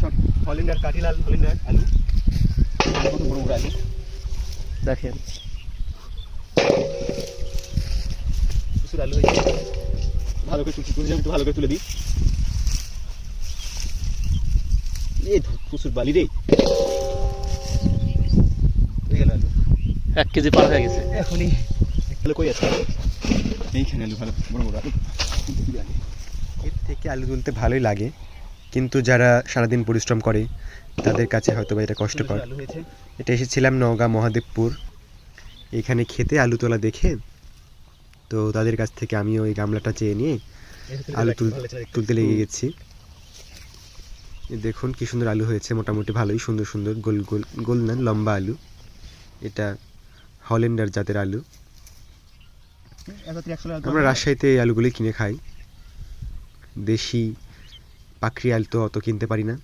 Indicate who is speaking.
Speaker 1: সব Hollander কাঠিলাল Hollander আলু, কত বড় বড় আলু দেখেন, প্রচুর আলু হয়েছে। ভালো করে একটু ভালো করে তুলে দিই। প্রচুর বালি রে, হয়ে গেল আলু
Speaker 2: 1 কেজি পার হয়ে গেছে
Speaker 1: এখনই। আলু কই আছে? এইখানে আলু ভালো বড় বড় আলু। এর থেকে আলু তুলতে ভালোই লাগে, কিন্তু যারা সারাদিন পরিশ্রম করে তাদের কাছে হয়তো বা এটা কষ্টকর। এটা এসেছিলাম নওগাঁ মহাদেবপুর, এখানে খেতে আলু তোলা দেখে, তো তাদের কাছ থেকে আমিও ওই গামলাটা চেয়ে নিয়ে আলু তুলতে লেগে গেছি। দেখুন কি সুন্দর আলু হয়েছে, মোটামুটি ভালোই সুন্দর সুন্দর গোল গোল, গোল না লম্বা আলু। এটা হল্যান্ডার জাতের আলু। আমরা রাজশাহীতে এই আলুগুলি কিনে খাই, দেশি পাখরি আলু তো অত কিনতে পারি না।